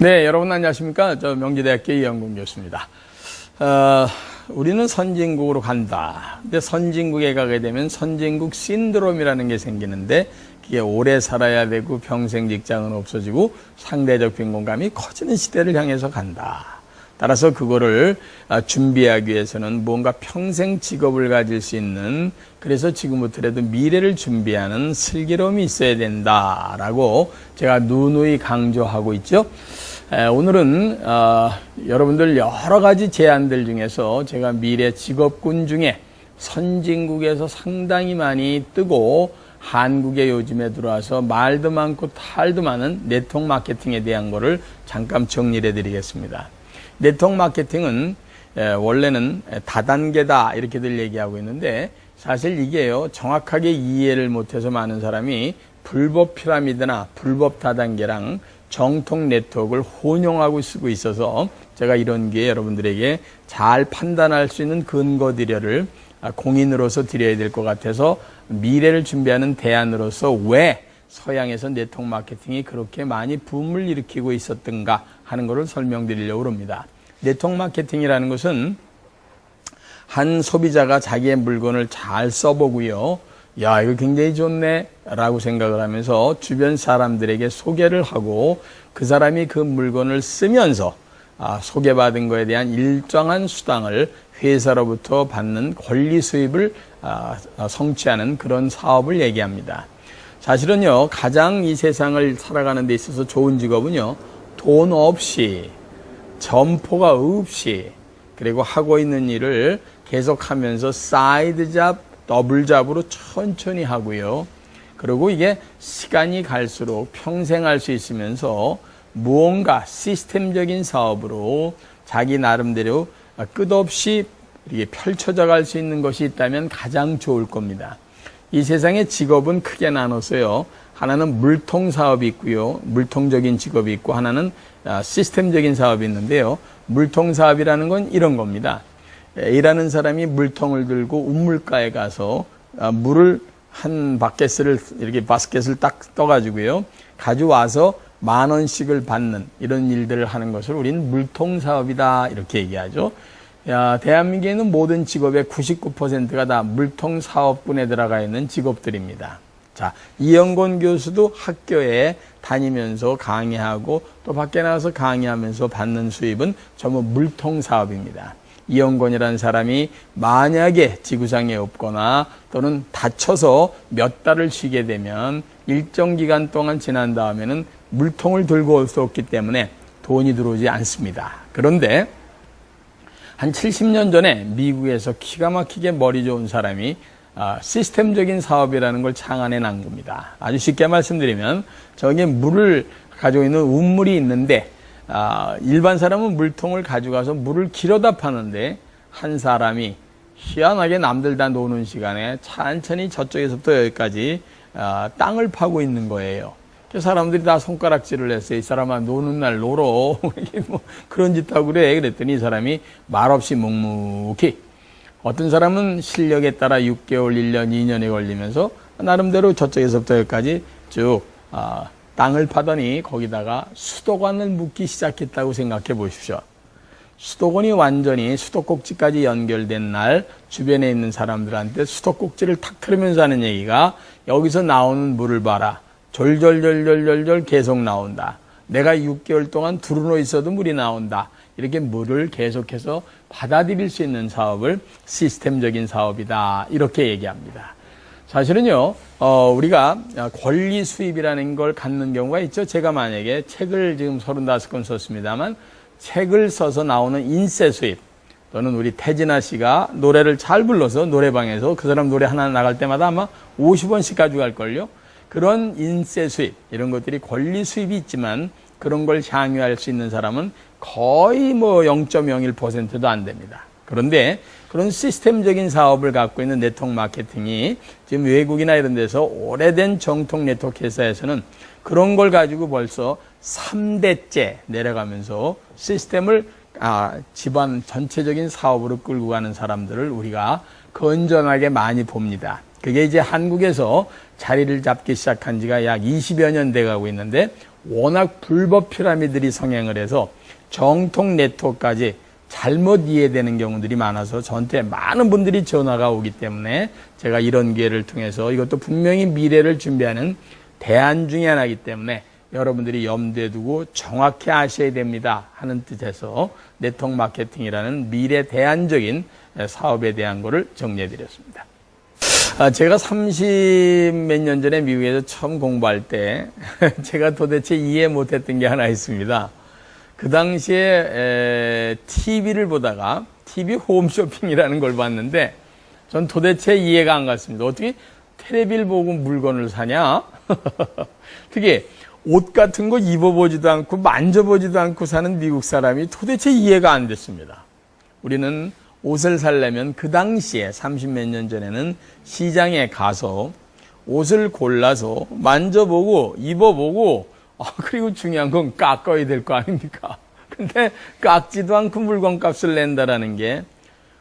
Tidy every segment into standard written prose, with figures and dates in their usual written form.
네, 여러분 안녕하십니까? 저 명지대학교 이영공 교수입니다. 우리는 선진국으로 간다. 근데 선진국에 가게 되면 선진국 신드롬이라는 게 생기는데 그게 오래 살아야 되고 평생 직장은 없어지고 상대적 빈곤감이 커지는 시대를 향해서 간다. 따라서 그거를 준비하기 위해서는 뭔가 평생 직업을 가질 수 있는, 그래서 지금부터라도 미래를 준비하는 슬기로움이 있어야 된다라고 제가 누누이 강조하고 있죠. 오늘은 여러분들 여러 가지 제안들 중에서 제가 미래 직업군 중에 선진국에서 상당히 많이 뜨고 한국에 요즘에 들어와서 말도 많고 탈도 많은 네트워크 마케팅에 대한 거를 잠깐 정리해 드리겠습니다. 네트워크 마케팅은 원래는 다단계다 이렇게들 얘기하고 있는데, 사실 이게요 정확하게 이해를 못해서 많은 사람이 불법 피라미드나 불법 다단계랑 정통 네트워크를 혼용하고 쓰고 있어서 제가 이런 게 여러분들에게 잘 판단할 수 있는 근거들을 공인으로서 드려야 될 것 같아서, 미래를 준비하는 대안으로서 왜 서양에서 네트워크 마케팅이 그렇게 많이 붐을 일으키고 있었던가 하는 것을 설명드리려고 합니다. 네트워크 마케팅이라는 것은 한 소비자가 자기의 물건을 잘 써보고요, 야, 이거 굉장히 좋네 라고 생각을 하면서 주변 사람들에게 소개를 하고 그 사람이 그 물건을 쓰면서 소개받은 거에 대한 일정한 수당을 회사로부터 받는 권리 수입을 성취하는 그런 사업을 얘기합니다. 사실은요, 가장 이 세상을 살아가는 데 있어서 좋은 직업은요, 돈 없이, 점포가 없이, 그리고 하고 있는 일을 계속하면서 사이드 잡, 더블 잡으로 천천히 하고요. 그리고 이게 시간이 갈수록 평생 할 수 있으면서 무언가 시스템적인 사업으로 자기 나름대로 끝없이 이렇게 펼쳐져 갈 수 있는 것이 있다면 가장 좋을 겁니다. 이 세상의 직업은 크게 나눠서요, 하나는 물통 사업이 있고요, 물통적인 직업이 있고, 하나는 시스템적인 사업이 있는데요, 물통 사업이라는 건 이런 겁니다. A라는 사람이 물통을 들고 우물가에 가서 물을 한 바켓을 이렇게 바스켓을 딱 떠가지고요, 가져와서 10,000원씩을 받는 이런 일들을 하는 것을 우리는 물통 사업이다 이렇게 얘기하죠. 대한민국에 있는 모든 직업의 99%가 다 물통 사업군에 들어가 있는 직업들입니다. 자, 이영건 교수도 학교에 다니면서 강의하고 또 밖에 나가서 강의하면서 받는 수입은 전부 물통 사업입니다. 이영건이라는 사람이 만약에 지구상에 없거나 또는 다쳐서 몇 달을 쉬게 되면 일정 기간 동안 지난 다음에는 물통을 들고 올 수 없기 때문에 돈이 들어오지 않습니다. 그런데 한 70년 전에 미국에서 기가 막히게 머리 좋은 사람이 시스템적인 사업이라는 걸 창안해 난 겁니다. 아주 쉽게 말씀드리면, 저기 물을 가지고 있는 우물이 있는데 일반 사람은 물통을 가져가서 물을 길어다 파는데, 한 사람이 희한하게 남들 다 노는 시간에 천천히 저쪽에서부터 여기까지 땅을 파고 있는 거예요. 사람들이 다 손가락질을 했어요. 이 사람아, 노는 날 놀어. 뭐 그런 짓 하고 그래. 그랬더니 이 사람이 말없이 묵묵히, 어떤 사람은 실력에 따라 6개월, 1년, 2년이 걸리면서 나름대로 저쪽에서부터 여기까지 쭉 땅을 파더니 거기다가 수도관을 묻기 시작했다고 생각해 보십시오. 수도관이 완전히 수도꼭지까지 연결된 날 주변에 있는 사람들한테 수도꼭지를 탁 틀으면서 하는 얘기가, 여기서 나오는 물을 봐라. 졸졸졸졸졸 계속 나온다. 내가 6개월 동안 두루누워 있어도 물이 나온다. 이렇게 물을 계속해서 받아들일 수 있는 사업을 시스템적인 사업이다 이렇게 얘기합니다. 사실은요, 우리가 권리 수입이라는 걸 갖는 경우가 있죠. 제가 만약에 책을 지금 35권 썼습니다만, 책을 써서 나오는 인세 수입, 또는 우리 태진아 씨가 노래를 잘 불러서 노래방에서 그 사람 노래 하나 나갈 때마다 아마 50원씩 가져갈걸요. 그런 인세 수입, 이런 것들이 권리 수입이 있지만 그런 걸 향유할 수 있는 사람은 거의 뭐 0.01%도 안 됩니다. 그런데 그런 시스템적인 사업을 갖고 있는 네트워크 마케팅이 지금 외국이나 이런 데서 오래된 정통 네트워크 회사에서는 그런 걸 가지고 벌써 3대째 내려가면서 시스템을 집안 전체적인 사업으로 끌고 가는 사람들을 우리가 건전하게 많이 봅니다. 그게 이제 한국에서 자리를 잡기 시작한 지가 약 20여 년 돼 가고 있는데, 워낙 불법 피라미드들이 성행을 해서 정통 네트워크까지 잘못 이해되는 경우들이 많아서 저한테 많은 분들이 전화가 오기 때문에 제가 이런 기회를 통해서 이것도 분명히 미래를 준비하는 대안 중에 하나이기 때문에 여러분들이 염두에 두고 정확히 아셔야 됩니다 하는 뜻에서 네트워크 마케팅이라는 미래 대안적인 사업에 대한 거를 정리해 드렸습니다. 제가 30 몇 년 전에 미국에서 처음 공부할 때 제가 도대체 이해 못했던 게 하나 있습니다. 그 당시에 TV를 보다가 TV 홈쇼핑이라는 걸 봤는데 전 도대체 이해가 안 갔습니다. 어떻게 텔레비를 보고 물건을 사냐? 특히 옷 같은 거 입어보지도 않고 만져보지도 않고 사는 미국 사람이 도대체 이해가 안 됐습니다. 우리는 옷을 사려면 그 당시에 30 몇 년 전에는 시장에 가서 옷을 골라서 만져보고 입어보고 그리고 중요한 건 깎아야 될 거 아닙니까? 근데 깎지도 않고 물건값을 낸다라는 게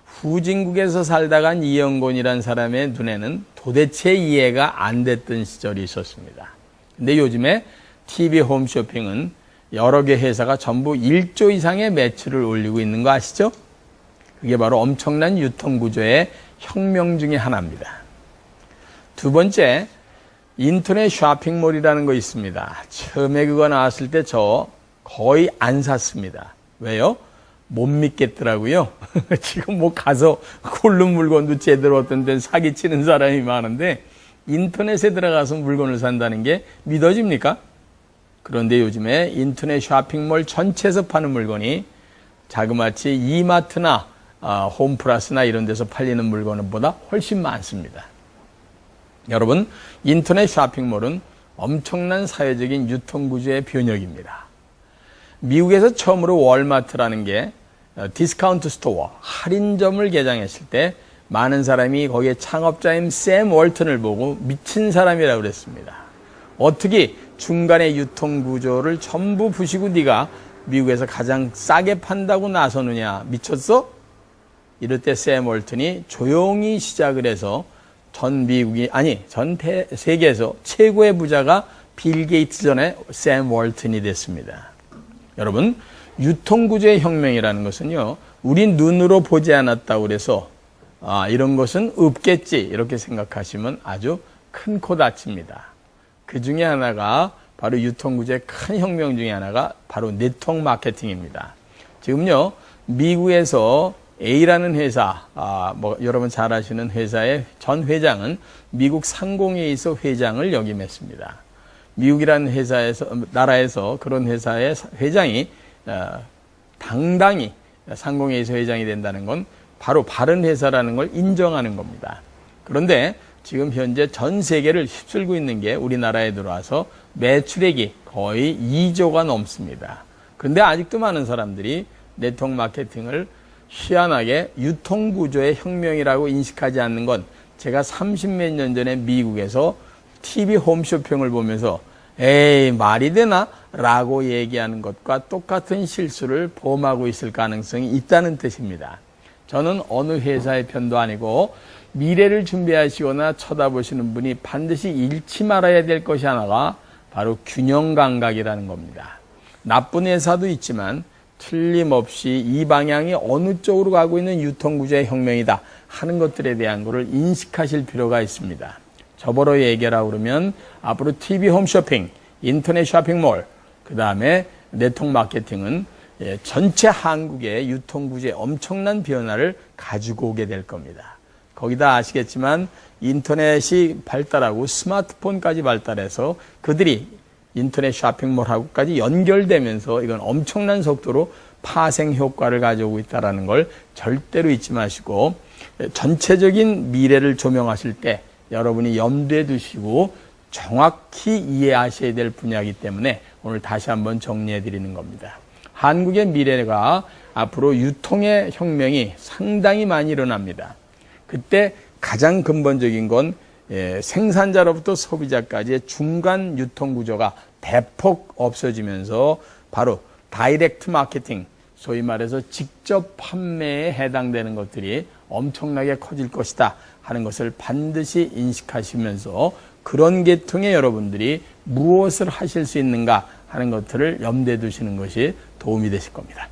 후진국에서 살다간 이영곤이라는 사람의 눈에는 도대체 이해가 안 됐던 시절이 있었습니다. 근데 요즘에 TV 홈쇼핑은 여러 개 회사가 전부 1조 이상의 매출을 올리고 있는 거 아시죠? 그게 바로 엄청난 유통구조의 혁명 중에 하나입니다. 두 번째, 인터넷 쇼핑몰이라는 거 있습니다. 처음에 그거 나왔을 때 저 거의 안 샀습니다. 왜요? 못 믿겠더라고요. 지금 뭐 가서 고른 물건도 제대로 어떤 데는 사기치는 사람이 많은데 인터넷에 들어가서 물건을 산다는 게 믿어집니까? 그런데 요즘에 인터넷 쇼핑몰 전체에서 파는 물건이 자그마치 이마트나 홈플러스나 이런 데서 팔리는 물건보다 훨씬 많습니다. 여러분, 인터넷 쇼핑몰은 엄청난 사회적인 유통구조의 변혁입니다. 미국에서 처음으로 월마트라는 게 디스카운트 스토어, 할인점을 개장했을 때 많은 사람이 거기에 창업자인 샘 월턴을 보고 미친 사람이라고 그랬습니다. 어떻게 중간의 유통구조를 전부 부시고 네가 미국에서 가장 싸게 판다고 나서느냐, 미쳤어? 이럴 때 샘 월턴이 조용히 시작을 해서 전 세계에서 최고의 부자가 빌 게이츠 전에 샘 월턴이 됐습니다. 여러분, 유통구조의 혁명이라는 것은요, 우리 눈으로 보지 않았다고 그래서 이런 것은 없겠지 이렇게 생각하시면 아주 큰 코 다칩니다. 그 중에 하나가 바로 유통구조의 큰 혁명 중에 하나가 바로 네트워크 마케팅입니다. 지금요, 미국에서 A라는 회사, 여러분 잘 아시는 회사의 전 회장은 미국 상공회의소 회장을 역임했습니다. 미국이라는 나라에서 그런 회사의 회장이 당당히 상공회의소 회장이 된다는 건 바로 바른 회사라는 걸 인정하는 겁니다. 그런데 지금 현재 전 세계를 휩쓸고 있는 게 우리나라에 들어와서 매출액이 거의 2조가 넘습니다. 그런데 아직도 많은 사람들이 네트워크 마케팅을 희한하게 유통구조의 혁명이라고 인식하지 않는 건 제가 30 몇 년 전에 미국에서 TV 홈쇼핑을 보면서 에이 말이 되나? 라고 얘기하는 것과 똑같은 실수를 범하고 있을 가능성이 있다는 뜻입니다. 저는 어느 회사의 편도 아니고 미래를 준비하시거나 쳐다보시는 분이 반드시 잃지 말아야 될 것이 하나가 바로 균형 감각이라는 겁니다. 나쁜 회사도 있지만 틀림없이 이 방향이 어느 쪽으로 가고 있는 유통구조의 혁명이다 하는 것들에 대한 것을 인식하실 필요가 있습니다. 저보러 얘기하라고 그러면 앞으로 TV 홈쇼핑, 인터넷 쇼핑몰, 그 다음에 네트워크 마케팅은 전체 한국의 유통구조의 엄청난 변화를 가지고 오게 될 겁니다. 거기다 아시겠지만 인터넷이 발달하고 스마트폰까지 발달해서 그들이 인터넷 쇼핑몰하고까지 연결되면서 이건 엄청난 속도로 파생 효과를 가져오고 있다는 걸 절대로 잊지 마시고 전체적인 미래를 조명하실 때 여러분이 염두에 두시고 정확히 이해하셔야 될 분야이기 때문에 오늘 다시 한번 정리해 드리는 겁니다. 한국의 미래가 앞으로 유통의 혁명이 상당히 많이 일어납니다. 그때 가장 근본적인 건 생산자로부터 소비자까지의 중간 유통 구조가 대폭 없어지면서 바로 다이렉트 마케팅, 소위 말해서 직접 판매에 해당되는 것들이 엄청나게 커질 것이다 하는 것을 반드시 인식하시면서 그런 계통의 여러분들이 무엇을 하실 수 있는가 하는 것들을 염두에 두시는 것이 도움이 되실 겁니다.